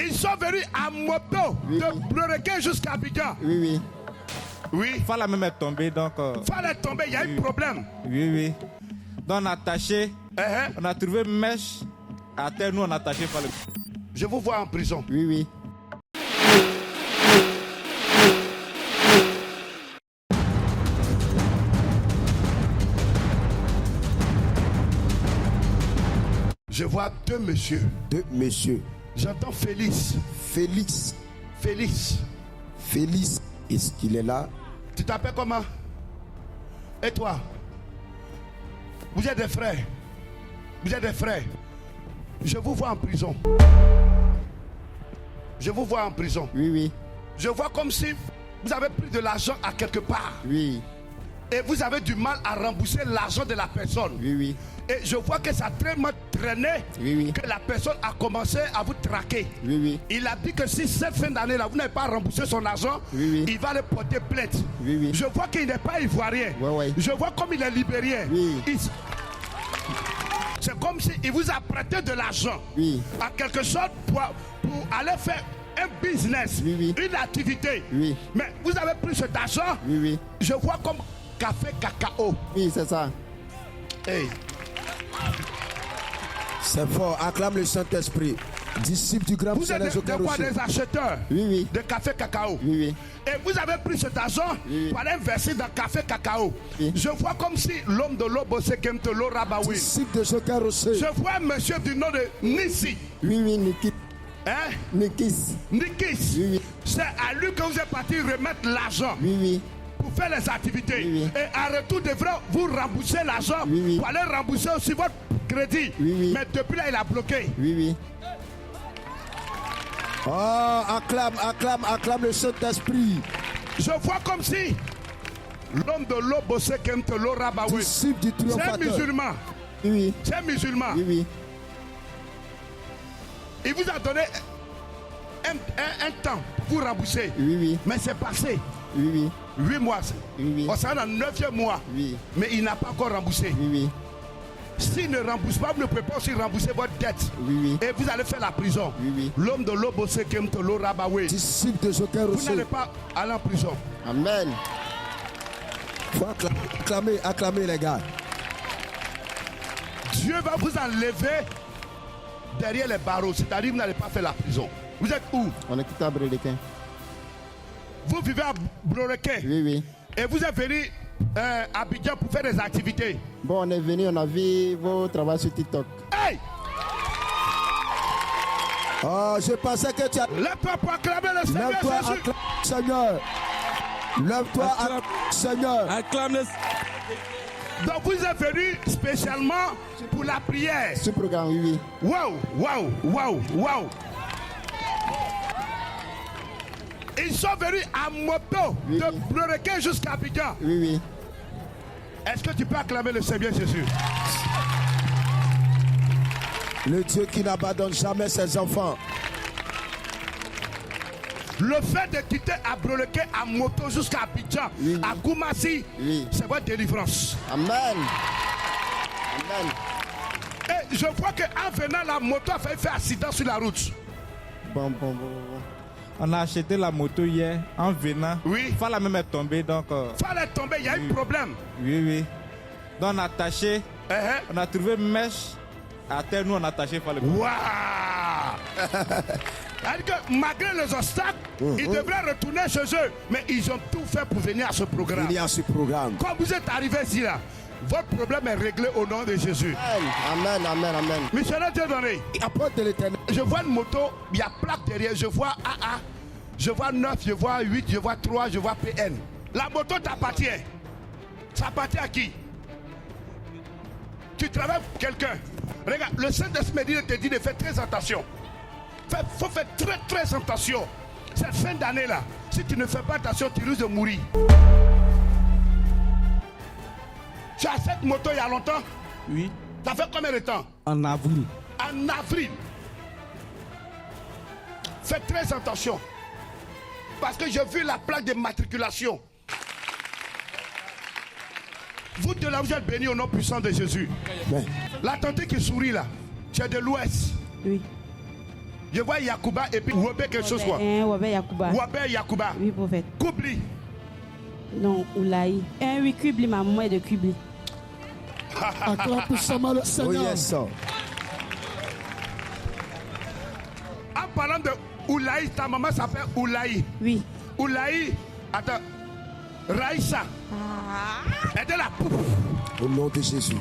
Ils sont venus à moto de Blorequet jusqu'à Abidjan. Oui, oui. Oui. Fala même est tombé, donc... Fallait tomber, il y a eu problème. Oui, oui. Donc on a attaché, on a trouvé une mèche à terre, nous on a attaché par le... Je vous vois en prison. Oui, oui. Je vois deux messieurs. Deux messieurs. J'entends Félix. Félix. Félix. Félix, est-ce qu'il est là? Tu t'appelles comment? Et toi? Vous êtes des frères. Vous êtes des frères. Je vous vois en prison. Je vous vois en prison. Oui, oui. Je vois comme si vous avez pris de l'argent à quelque part. Oui. Et vous avez du mal à rembourser l'argent de la personne. Oui, oui. Et je vois que ça a tellement traîné Oui, oui. que la personne a commencé à vous traquer. Oui, oui. Il a dit que si cette fin d'année-là, vous n'avez pas remboursé son argent, Oui, oui. il va le porter plainte. Oui, oui. Je vois qu'il n'est pas ivoirien. Ouais, ouais. Je vois comme il est libérien. Oui. C'est comme s'il vous a prêté de l'argent Oui. à quelque chose pour aller faire un business, Oui, oui. une activité. Oui. Mais vous avez pris cet argent, Oui, oui. je vois comme café cacao. Oui, c'est ça. Hey. C'est fort, acclame le Saint-Esprit. Disciple du grand Vous êtes des acheteurs Oui, oui. de café cacao. Oui, oui. Et vous avez pris cet argent pour aller verser dans le café cacao. Oui. Je vois comme si l'homme de l'Obo Sekemtolo Rabaoui. Disciple de Joker Rossé. Je vois un monsieur du nom de Nissi. Oui, oui, Nikis. Hein? Nikis. Nikis. Oui, oui. C'est à lui que vous êtes parti remettre l'argent Oui, oui. pour faire les activités. Oui, oui. Et en retour, devrait vous rembourser l'argent Oui, oui. pour aller rembourser aussi votre crédit. Oui, oui. Mais depuis là, il a bloqué. Oui, oui. Oh, acclame le Saint-Esprit. Je vois comme si l'homme de l'Obo Sekemtolo Rabaoui. Disciple du C'est un triomphateur. musulman. Oui, oui. C'est un musulman. Oui, oui. Il vous a donné un temps pour vous rembourser. Oui, oui. Mais c'est passé. Oui, oui. 8 mois. Oui, oui. On s'en est dans le 9e mois. Oui. Mais il n'a pas encore remboursé. Oui, oui. S'il ne rembourse pas, vous ne pouvez pas aussi rembourser votre dette. Oui, oui. Et vous allez faire la prison. Oui, oui. L'homme de l'Obo Sekemtolo Rabaoui. Disciple de Joker Vous Rossé. n'allez pas aller en prison. Amen. Faut acclamer les gars. Dieu va vous enlever derrière les barreaux. C'est-à-dire que vous n'allez pas faire la prison. Vous êtes où? On est quitté à Brédéquin. Vous vivez à Blorequet. Oui, oui. Et vous êtes venu à Abidjan pour faire des activités. Bon, on est venu, on a vu vos travaux sur TikTok. Hey! Oh, je pensais que tu as... Lève-toi pour acclamer le Seigneur Lève-toi, Jésus. acclame le Seigneur. Lève-toi, acclame le Seigneur. Acclame le... Donc vous êtes venu spécialement pour la prière. Ce programme, oui, oui. Waouh, waouh, waouh, waouh. Ils sont venus à moto Oui, de oui. Blorequet jusqu'à Abidjan. Oui, oui. Est-ce que tu peux acclamer le Seigneur Jésus? Le Dieu qui n'abandonne jamais ses enfants. Le fait de quitter à Blorequet à moto jusqu'à Abidjan, Oui, oui. à Koumassi, Oui. c'est votre délivrance. Amen. Amen. Et je vois qu'en venant, la moto a failli faire accident sur la route. Bon. On a acheté la moto hier en venant. Oui. Fala même est tombé, donc... Fallait tomber, il y a eu problème. oui, oui. Donc on a attaché, Uh-huh. on a trouvé une mèche à terre, nous on a attaché par le... Waouh! C'est-à-dire que malgré les obstacles, ils devraient retourner chez eux. Mais ils ont tout fait pour venir à ce programme. Il y a ce programme. Quand vous êtes arrivé ici, là, votre problème est réglé au nom de Jésus. Amen, amen, amen. Missionnaire Dieu donné, Apporte de l'éternel. je vois une moto, il y a plaque derrière, je vois AA, je vois 9, je vois 8, je vois 3, je vois PN. La moto t'appartient. Ça appartient à qui? Tu travailles pour quelqu'un. Regarde, le Saint-Esprit te dit de faire très attention. Il faut faire très attention. Cette fin d'année là, si tu ne fais pas attention, tu risques de mourir. Tu as cette moto il y a longtemps? Oui. Ça fait combien de temps? En avril. En avril. Faites très attention. Parce que j'ai vu la plaque de matriculation. Vous de là, vous êtes bénis au nom puissant de Jésus. Mais, La tante qui sourit là, c'est de l'Ouest. Oui. Je vois Yakuba et puis Wobé quelque chose quoi. Wobé Yakuba. Wobé Yakuba. Oui, prophète. Kubli. Non, Oulaï. Oui, Kubli, ma maman est de Kubli. Acclame puissamment le Seigneur. Oh yes. En parlant de Oulaï, ta maman s'appelle Oulaï. Oui. Oulaï, attends. Raïssa. Elle est là. Au nom de Jésus.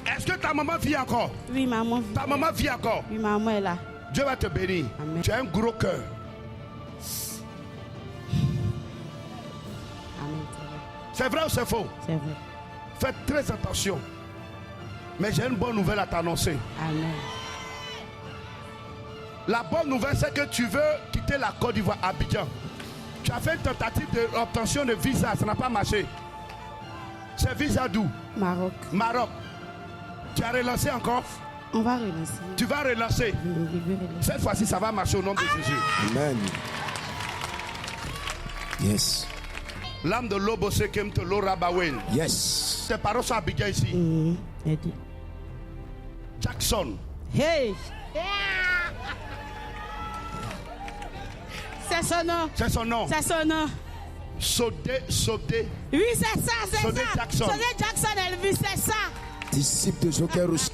Est-ce que ta maman vit encore? Oui, maman vit. Ta maman vit encore? Oui, maman est là. Dieu va te bénir. Amen. Tu as un gros cœur. Amen. C'est vrai ou c'est faux? C'est vrai. Faites très attention. Mais j'ai une bonne nouvelle à t'annoncer. Amen. La bonne nouvelle, c'est que tu veux quitter la Côte d'Ivoire, Abidjan. Tu as fait une tentative d'obtention de visa, ça n'a pas marché. C'est visa d'où? Maroc. Maroc. Tu as relancé encore? On va relancer. Tu vas relancer. Cette fois-ci, ça va marcher au nom de Jésus. Amen. Yes. L'âme de l'Obo Sekem te l'Ora Bawen. Yes. Tes parents sont à Abidjan ici. Jackson. Hey! C'est son nom. C'est son nom. C'est son nom. Sodé. Oui, c'est ça, c'est Sodé ça. Jackson. Sodé Jackson, Elvis, c'est ça. Disciple de Joker aussi.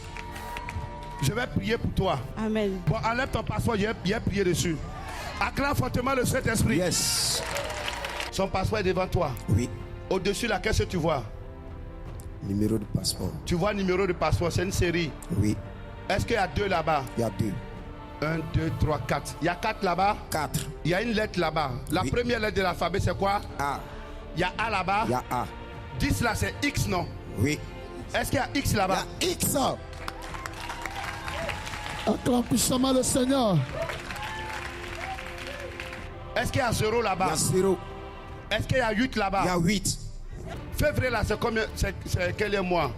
Je vais prier pour toi. Amen. Bon, enlève ton passeport, il y a prié dessus. Acclame fortement le Saint-Esprit. Yes. Son passeport est devant toi. Oui. Au-dessus là, qu'est-ce que tu vois? Numéro de passeport. Tu vois numéro de passeport, c'est une série. Oui. Est-ce qu'il y a 2 là-bas? Il y a 2. 1, 2, 3, 4. Il y a 4 là-bas? 4. Il y a une lettre là-bas. La Oui. première lettre de l'alphabet, c'est quoi? A. Il y a A là-bas. Il y a A. 10 là, c'est X, non? Oui. Est-ce qu'il y a X là-bas? Il y a X. Acclame puissamment le Seigneur. Est-ce qu'il y a 0 Il y là-bas? a 0. Est-ce qu'il y a 8 là-bas? Il y a 8. Février là, c'est combien? C'est quel mois?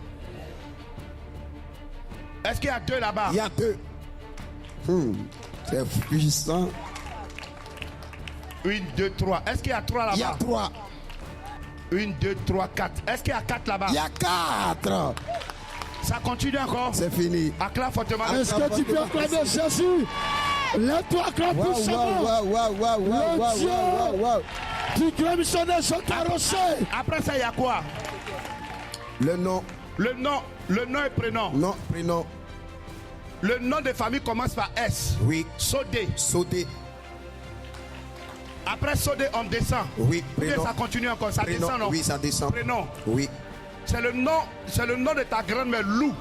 Est-ce qu'il y a 2 là-bas? Il y a 2. C'est puissant. 1, 2, 3. Est-ce qu'il y a 3 là-bas? Il y a 3. 1, 2, 3, 4. Est-ce qu'il y a 4 là-bas? Il y a 4. Ça continue encore? C'est fini. Acclame fortement. Est-ce que tu peux acclamer Jésus? Lève-toi, acclame puissamment. Le Dieu du grand missionnaire Joker Rocher. Après ça, il y a quoi? Le nom. Le nom et prénom. Non, prénom. Le nom de famille commence par S. Oui. Sodé. Sodé. Après Sodé, on descend. Oui, Ou bien prénom. ça continue encore, ça Prénom. descend, non? Oui, ça descend. Prénom. Oui. C'est le nom de ta grand-mère, Lou.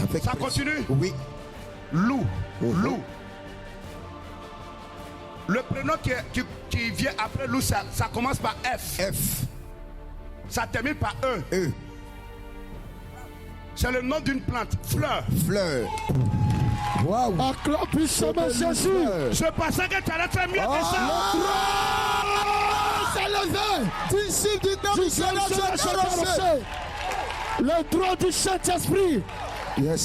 Avec Ça prénom. continue? Oui. Lou. Mhm. Lou. Le prénom qui vient après Lou, ça commence par F. F. Ça termine par E. E. C'est le nom d'une plante. Fleur. Fleur. Waouh. Acclame puissamment Jésus. Je pensais que tu allais faire mieux que ça. C'est levé. Disciple du grand Du grand missionnaire missionnaire Joker Joker Rocher. Rocher. Le droit du Saint-Esprit. Yes.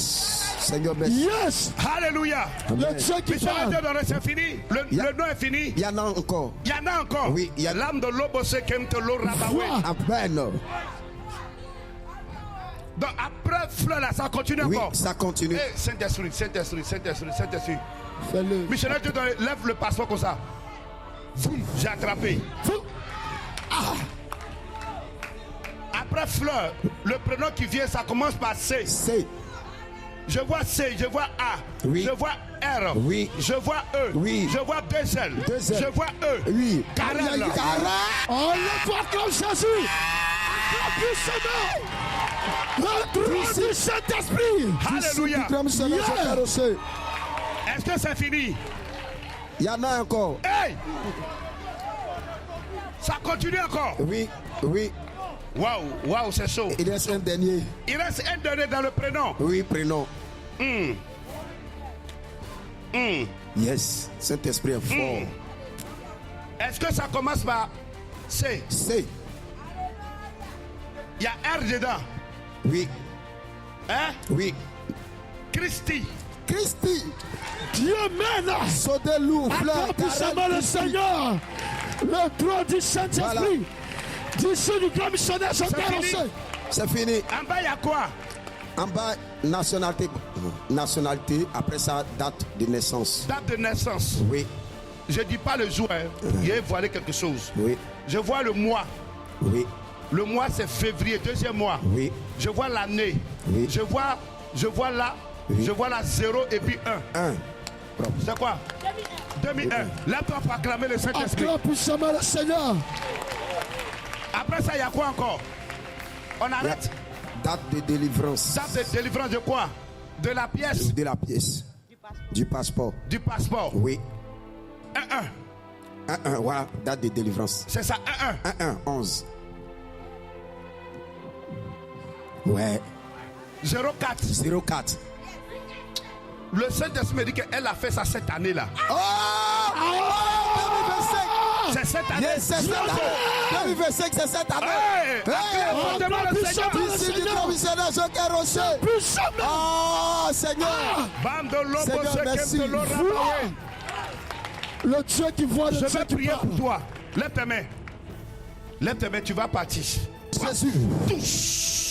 Seigneur, merci. Yes. Alléluia. Le Dieu qui Missionnaire parle. Dieu donné, c'est fini. Le nom est fini. Il y en a encore. Il y en a encore. Oui, il y a- L'âme de l'Obo Sekem te l'Ora Bawen. Amen. Donc après fleur là, ça continue Oui, encore. ça continue. Eh, Saint-Esprit. Fais-le. Missionnaire Dieu donné, lève le passeport comme ça. Boum, j'ai attrapé. Après fleur, le prénom qui vient, ça commence par C. C. Je vois C, je vois A, Oui. je vois R, Oui. je vois E, Oui. je vois 2 L, Deux L. je vois E. Oui. Carrel. Oh, lève-toi comme Jésus. Acclame puissamment. Le droit du Saint-Esprit. Alléluia. Du grand missionnaire Yeah. Joker Rocher. Est-ce que c'est fini? Il y en a encore. Hey! Ça continue encore. Oui. Oui. Waouh, c'est chaud. Il reste un dernier. Il reste un dernier dans le prénom. Oui, prénom. Yes. Saint-Esprit est fort. Est-ce que ça commence par C? C. Il y a R dedans. Oui. Hein? Oui. Christy. Christy. Dieu mène. Sodelou. Fleur. Acclame puissamment le Seigneur. Le droit du Saint-Esprit. Voilà. D'ici du grand missionnaire Joker fini. Rocher. C'est fini. En bas, il y a quoi? En bas, nationalité, après ça, date de naissance. Date de naissance. Oui, Je ne dis pas le jour. Il y a voilé quelque chose. oui, Je vois le mois. oui, Le mois, c'est février, deuxième mois. oui, Je vois l'année. Oui. Je vois là. Oui. Je vois là 0 et puis 1. 1. C'est quoi? 2001. Lève-toi pour acclamer le Saint-Esprit. Acclame puissamment le Seigneur. Après ça, il y a quoi encore? On arrête. Date de délivrance. Date de délivrance de quoi? De la pièce. De la pièce. Du passeport. Du passeport. Oui. 1-1. 1-1, voilà, date de délivrance. C'est ça, 1-1. 1-1, 11. Ouais. 04. 04. Le Saint-Esprit me dit qu'elle a fait ça cette année-là. Oh! 2025! C'est cette année. Yes, c'est cette année. 2025, c'est cette année. Hey! Acclame fortement le Seigneur. Ici du commissionnaire Joker Rocher. Puissamment. Oh, Seigneur. Bam de l'ombre, Seigneur, c'est merci. de l'or rabaoué. Le Dieu qui voit, le Je Dieu vais qui prier parle. pour toi. Lève tes mains. Lève tes mains, tu vas partir. Jésus. Touche.